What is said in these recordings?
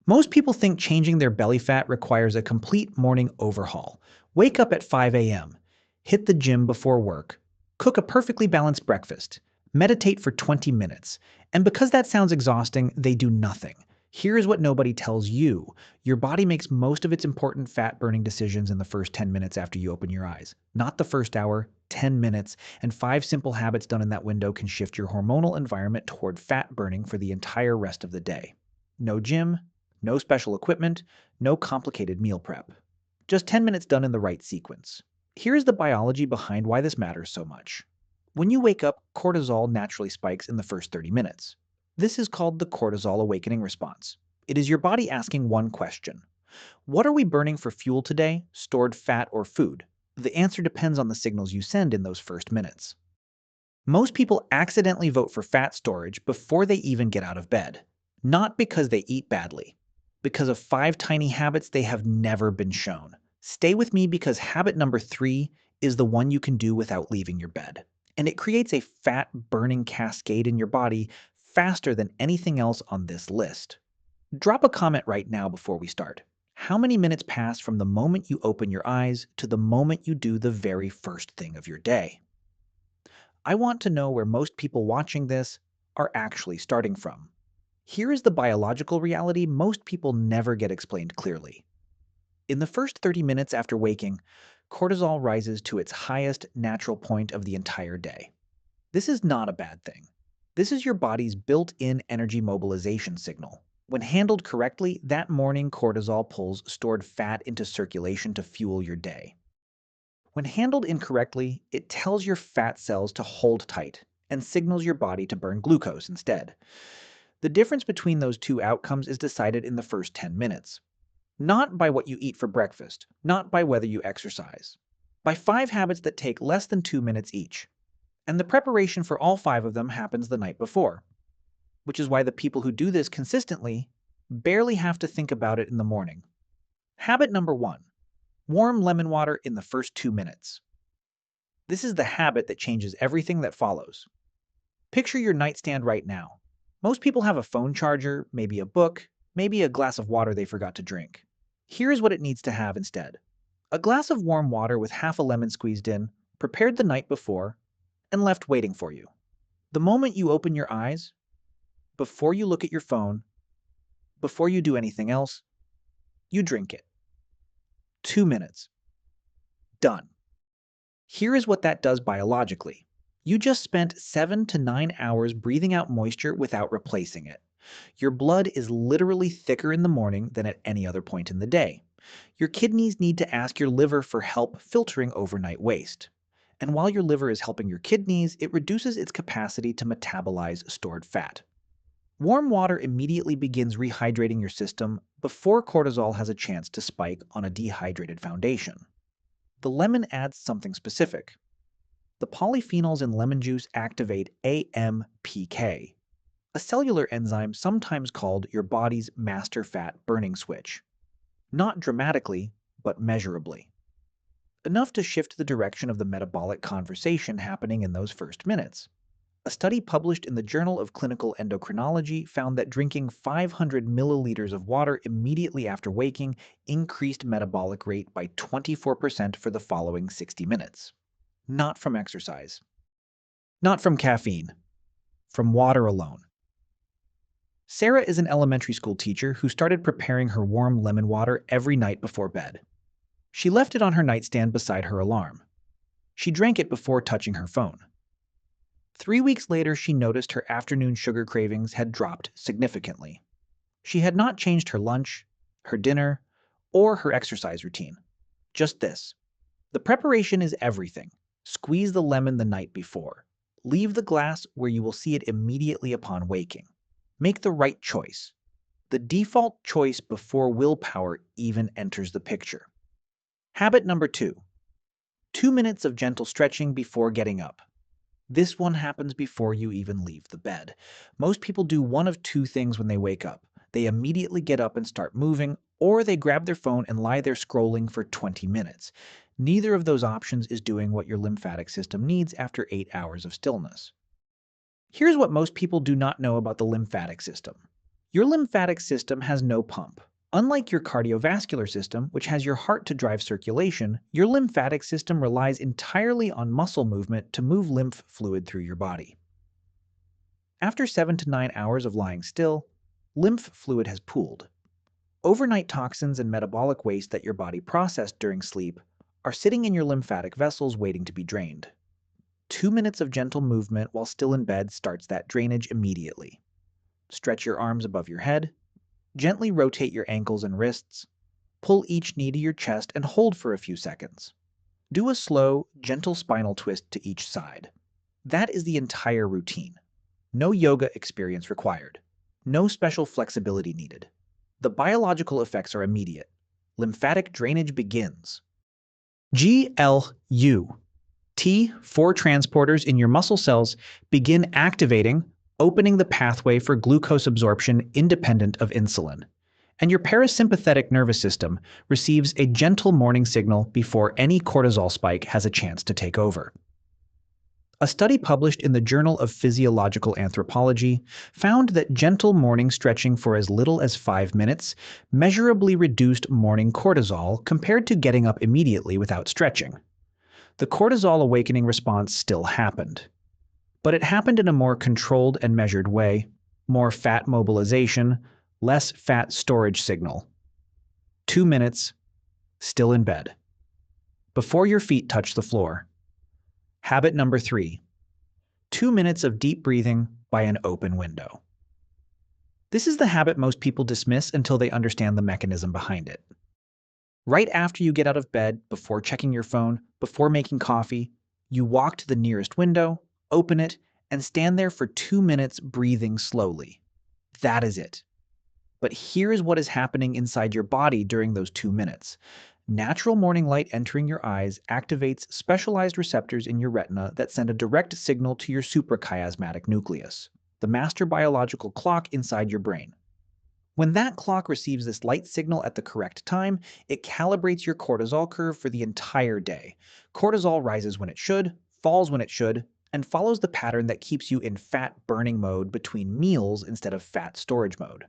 Most people think changing their belly fat requires a complete morning overhaul. Wake up at 5 a.m., hit the gym before work, cook a perfectly balanced breakfast, meditate for 20 minutes, and because that sounds exhausting, they do nothing. Here's what nobody tells you. Your body makes most of its important fat-burning decisions in the first 10 minutes after you open your eyes. Not the first hour, 10 minutes, and 5 simple habits done in that window can shift your hormonal environment toward fat burning for the entire rest of the day. No gym, no special equipment, no complicated meal prep. Just 10 minutes done in the right sequence. Here's the biology behind why this matters so much. When you wake up, cortisol naturally spikes in the first 30 minutes. This is called the cortisol awakening response. It is your body asking one question. What are we burning for fuel today, stored fat or food? The answer depends on the signals you send in those first minutes. Most people accidentally vote for fat storage before they even get out of bed. Not because they eat badly, because of 5 tiny habits they have never been shown. Stay with me because habit number 3 is the one you can do without leaving your bed. And it creates a fat-burning cascade in your body faster than anything else on this list. Drop a comment right now before we start. How many minutes pass from the moment you open your eyes to the moment you do the very first thing of your day? I want to know where most people watching this are actually starting from. Here is the biological reality most people never get explained clearly. In the first 30 minutes after waking, cortisol rises to its highest natural point of the entire day. This is not a bad thing. This is your body's built-in energy mobilization signal. When handled correctly, that morning cortisol pulls stored fat into circulation to fuel your day. When handled incorrectly, it tells your fat cells to hold tight and signals your body to burn glucose instead. The difference between those two outcomes is decided in the first 10 minutes. Not by what you eat for breakfast, not by whether you exercise. By 5 habits that take less than 2 minutes each. And the preparation for all 5 of them happens the night before. Which is why the people who do this consistently barely have to think about it in the morning. Habit number 1. Warm lemon water in the first 2 minutes. This is the habit that changes everything that follows. Picture your nightstand right now. Most people have a phone charger, maybe a book, maybe a glass of water they forgot to drink. Here's what it needs to have instead. A glass of warm water with half a lemon squeezed in, prepared the night before, and left waiting for you. The moment you open your eyes, before you look at your phone, before you do anything else, you drink it. 2 minutes. Done. Here is what that does biologically. You just spent 7 to 9 hours breathing out moisture without replacing it. Your blood is literally thicker in the morning than at any other point in the day. Your kidneys need to ask your liver for help filtering overnight waste. And while your liver is helping your kidneys, it reduces its capacity to metabolize stored fat. Warm water immediately begins rehydrating your system before cortisol has a chance to spike on a dehydrated foundation. The lemon adds something specific. The polyphenols in lemon juice activate AMPK, a cellular enzyme sometimes called your body's master fat burning switch. Not dramatically, but measurably. Enough to shift the direction of the metabolic conversation happening in those first minutes. A study published in the Journal of Clinical Endocrinology found that drinking 500 milliliters of water immediately after waking increased metabolic rate by 24% for the following 60 minutes. Not from exercise. Not from caffeine. From water alone. Sarah is an elementary school teacher who started preparing her warm lemon water every night before bed. She left it on her nightstand beside her alarm. She drank it before touching her phone. 3 weeks later, she noticed her afternoon sugar cravings had dropped significantly. She had not changed her lunch, her dinner, or her exercise routine. Just this. The preparation is everything. Squeeze the lemon the night before. Leave the glass where you will see it immediately upon waking. Make the right choice. The default choice before willpower even enters the picture. Habit number 2. 2 minutes of gentle stretching before getting up. This one happens before you even leave the bed. Most people do one of 2 things when they wake up. They immediately get up and start moving, or they grab their phone and lie there scrolling for 20 minutes. Neither of those options is doing what your lymphatic system needs after 8 hours of stillness. Here's what most people do not know about the lymphatic system. Your lymphatic system has no pump. Unlike your cardiovascular system, which has your heart to drive circulation, your lymphatic system relies entirely on muscle movement to move lymph fluid through your body. After 7 to 9 hours of lying still, lymph fluid has pooled. Overnight toxins and metabolic waste that your body processed during sleep are sitting in your lymphatic vessels waiting to be drained. 2 minutes of gentle movement while still in bed starts that drainage immediately. Stretch your arms above your head, gently rotate your ankles and wrists, pull each knee to your chest and hold for a few seconds. Do a slow, gentle spinal twist to each side. That is the entire routine. No yoga experience required. No special flexibility needed. The biological effects are immediate. Lymphatic drainage begins. GLU. T4 transporters in your muscle cells begin activating, opening the pathway for glucose absorption independent of insulin. And your parasympathetic nervous system receives a gentle morning signal before any cortisol spike has a chance to take over. A study published in the Journal of Physiological Anthropology found that gentle morning stretching for as little as 5 minutes measurably reduced morning cortisol compared to getting up immediately without stretching. The cortisol awakening response still happened, but it happened in a more controlled and measured way, more fat mobilization, less fat storage signal. 2 minutes, still in bed, before your feet touch the floor. Habit number 3. 2 minutes of deep breathing by an open window. This is the habit most people dismiss until they understand the mechanism behind it. Right after you get out of bed, before checking your phone, before making coffee, you walk to the nearest window, open it, and stand there for 2 minutes breathing slowly. That is it. But here is what is happening inside your body during those 2 minutes. Natural morning light entering your eyes activates specialized receptors in your retina that send a direct signal to your suprachiasmatic nucleus, the master biological clock inside your brain. When that clock receives this light signal at the correct time, it calibrates your cortisol curve for the entire day. Cortisol rises when it should, falls when it should, and follows the pattern that keeps you in fat-burning mode between meals instead of fat storage mode.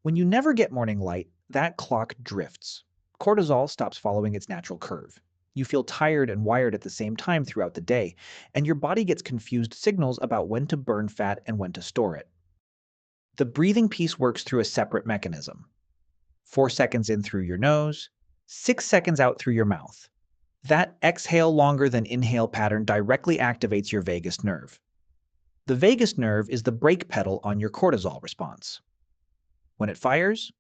When you never get morning light, that clock drifts. Cortisol stops following its natural curve. You feel tired and wired at the same time throughout the day, and your body gets confused signals about when to burn fat and when to store it. The breathing piece works through a separate mechanism. 4 seconds in through your nose, 6 seconds out through your mouth. That exhale longer than inhale pattern directly activates your vagus nerve. The vagus nerve is the brake pedal on your cortisol response. When it fires,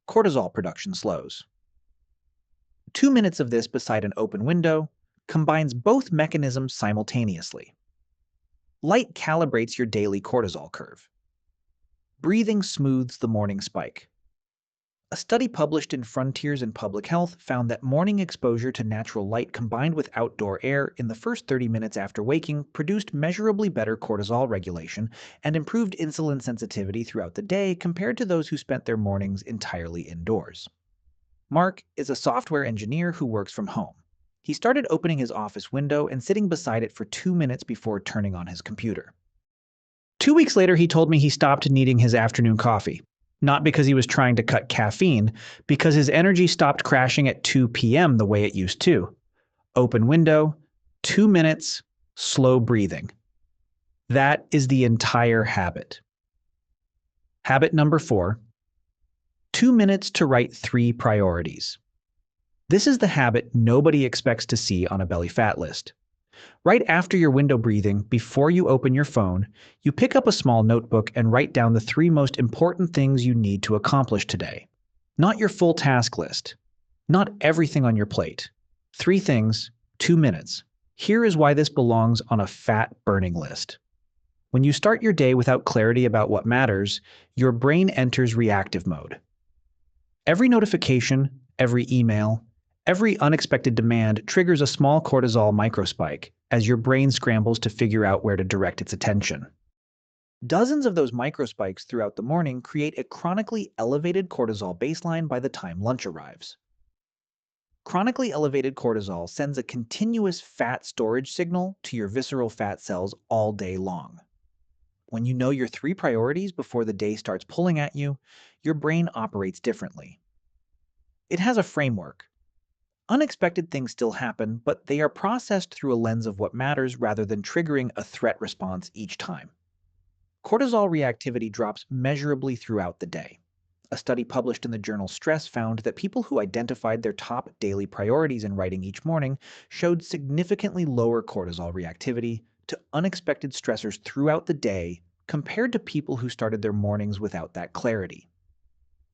cortisol production slows. 2 minutes of this beside an open window combines both mechanisms simultaneously. Light calibrates your daily cortisol curve. Breathing smooths the morning spike. A study published in Frontiers in Public Health found that morning exposure to natural light combined with outdoor air in the first 30 minutes after waking produced measurably better cortisol regulation and improved insulin sensitivity throughout the day compared to those who spent their mornings entirely indoors. Mark is a software engineer who works from home. He started opening his office window and sitting beside it for 2 minutes before turning on his computer. 2 weeks later, he told me he stopped needing his afternoon coffee. Not because he was trying to cut caffeine, because his energy stopped crashing at 2 p.m. the way it used to. Open window, 2 minutes, slow breathing. That is the entire habit. Habit number 4. 2 minutes to write 3 priorities. This is the habit nobody expects to see on a belly fat list. Right after your window breathing, before you open your phone, you pick up a small notebook and write down the 3 most important things you need to accomplish today. Not your full task list. Not everything on your plate. 3 things, 2 minutes. Here is why this belongs on a fat-burning list. When you start your day without clarity about what matters, your brain enters reactive mode. Every notification, every email, every unexpected demand triggers a small cortisol microspike as your brain scrambles to figure out where to direct its attention. Dozens of those microspikes throughout the morning create a chronically elevated cortisol baseline by the time lunch arrives. Chronically elevated cortisol sends a continuous fat storage signal to your visceral fat cells all day long. When you know your three priorities before the day starts pulling at you, your brain operates differently. It has a framework. Unexpected things still happen, but they are processed through a lens of what matters rather than triggering a threat response each time. Cortisol reactivity drops measurably throughout the day. A study published in the journal Stress found that people who identified their top daily priorities in writing each morning showed significantly lower cortisol reactivity to unexpected stressors throughout the day compared to people who started their mornings without that clarity.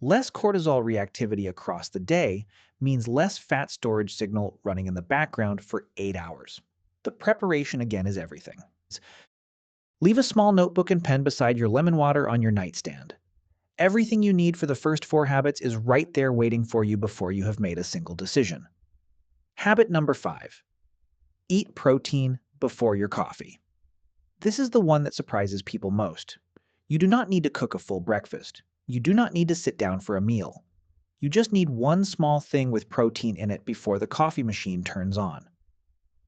Less cortisol reactivity across the day means less fat storage signal running in the background for 8 hours. The preparation again is everything. Leave a small notebook and pen beside your lemon water on your nightstand. Everything you need for the first 4 habits is right there waiting for you before you have made a single decision. Habit number 5. Eat protein before your coffee. This is the one that surprises people most. You do not need to cook a full breakfast. You do not need to sit down for a meal. You just need one small thing with protein in it before the coffee machine turns on.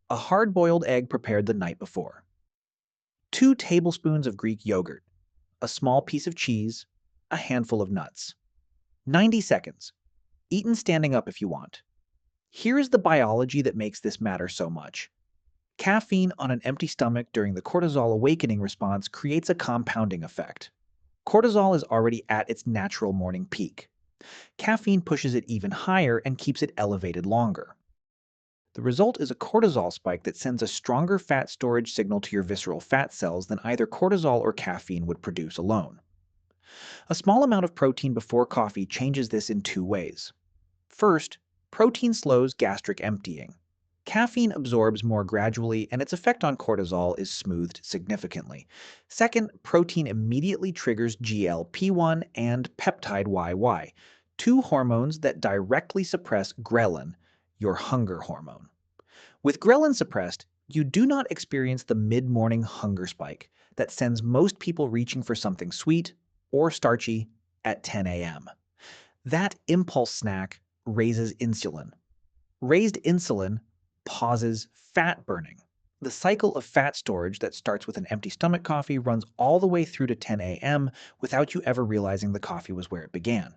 A hard-boiled egg prepared the night before. 2 tablespoons of Greek yogurt. A small piece of cheese. A handful of nuts. 90 seconds. Eaten standing up if you want. Here is the biology that makes this matter so much. Caffeine on an empty stomach during the cortisol awakening response creates a compounding effect. Cortisol is already at its natural morning peak. Caffeine pushes it even higher and keeps it elevated longer. The result is a cortisol spike that sends a stronger fat storage signal to your visceral fat cells than either cortisol or caffeine would produce alone. A small amount of protein before coffee changes this in 2 ways. First, protein slows gastric emptying. Caffeine absorbs more gradually, and its effect on cortisol is smoothed significantly. Second, protein immediately triggers GLP-1 and peptide YY, 2 hormones that directly suppress ghrelin, your hunger hormone. With ghrelin suppressed, you do not experience the mid-morning hunger spike that sends most people reaching for something sweet or starchy at 10 a.m. That impulse snack raises insulin. Raised insulin pauses fat burning. The cycle of fat storage that starts with an empty stomach coffee runs all the way through to 10 a.m. without you ever realizing the coffee was where it began.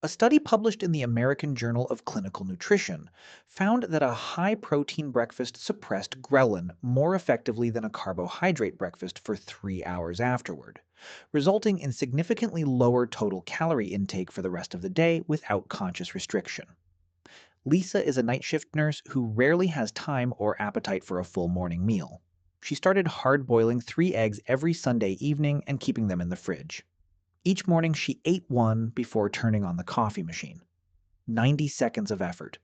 A study published in the American Journal of Clinical Nutrition found that a high-protein breakfast suppressed ghrelin more effectively than a carbohydrate breakfast for 3 hours afterward, resulting in significantly lower total calorie intake for the rest of the day without conscious restriction. Lisa is a night shift nurse who rarely has time or appetite for a full morning meal. She started hard-boiling 3 eggs every Sunday evening and keeping them in the fridge. Each morning she ate one before turning on the coffee machine. 90 seconds of effort.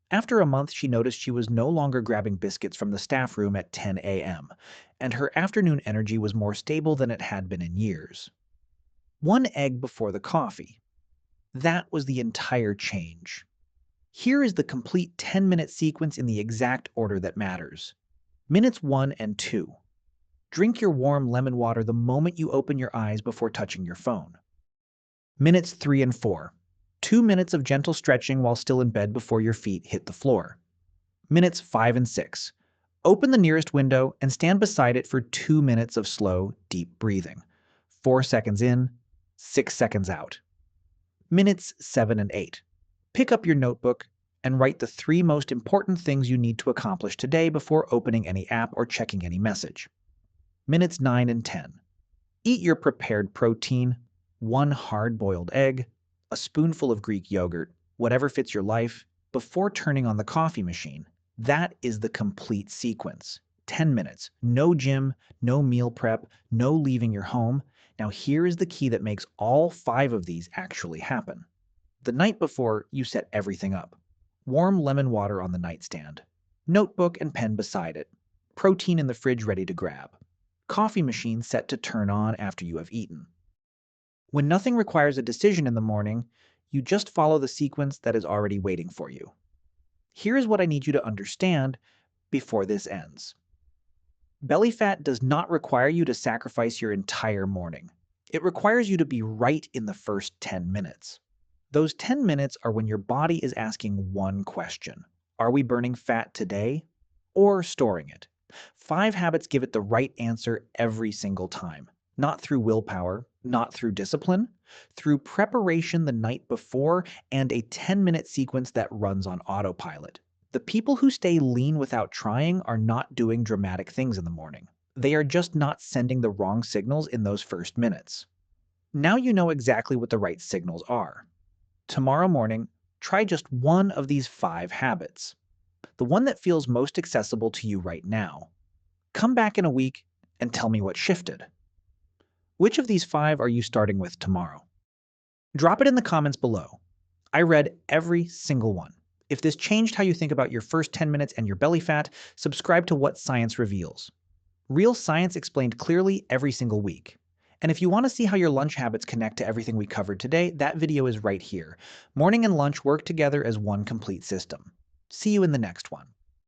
After a month, she noticed she was no longer grabbing biscuits from the staff room at 10 a.m., and her afternoon energy was more stable than it had been in years. 1 egg before the coffee. That was the entire change. Here is the complete 10-minute sequence in the exact order that matters. Minutes 1 and 2. Drink your warm lemon water the moment you open your eyes before touching your phone. Minutes 3 and 4. 2 minutes of gentle stretching while still in bed before your feet hit the floor. Minutes 5 and 6. Open the nearest window and stand beside it for 2 minutes of slow, deep breathing. 4 seconds in, 6 seconds out. Minutes 7 and 8. Pick up your notebook and write the 3 most important things you need to accomplish today before opening any app or checking any message. Minutes 9 and 10. Eat your prepared protein, 1 hard-boiled egg, a spoonful of Greek yogurt, whatever fits your life, before turning on the coffee machine. That is the complete sequence. 10 minutes. No gym, no meal prep, no leaving your home. Now here is the key that makes all 5 of these actually happen. The night before, you set everything up. Warm lemon water on the nightstand. Notebook and pen beside it. Protein in the fridge ready to grab. Coffee machine set to turn on after you have eaten. When nothing requires a decision in the morning, you just follow the sequence that is already waiting for you. Here is what I need you to understand before this ends. Belly fat does not require you to sacrifice your entire morning. It requires you to be right in the first 10 minutes. Those 10 minutes are when your body is asking one question. Are we burning fat today or storing it? 5 habits give it the right answer every single time. Not through willpower, not through discipline, through preparation the night before and a 10-minute sequence that runs on autopilot. The people who stay lean without trying are not doing dramatic things in the morning. They are just not sending the wrong signals in those first minutes. Now you know exactly what the right signals are. Tomorrow morning, try just one of these 5 habits, the one that feels most accessible to you right now. Come back in a week and tell me what shifted. Which of these 5 are you starting with tomorrow? Drop it in the comments below. I read every single one. If this changed how you think about your first 10 minutes and your belly fat, subscribe to What Science Reveals. Real science explained clearly every single week. And if you want to see how your lunch habits connect to everything we covered today, that video is right here. Morning and lunch work together as one complete system. See you in the next one.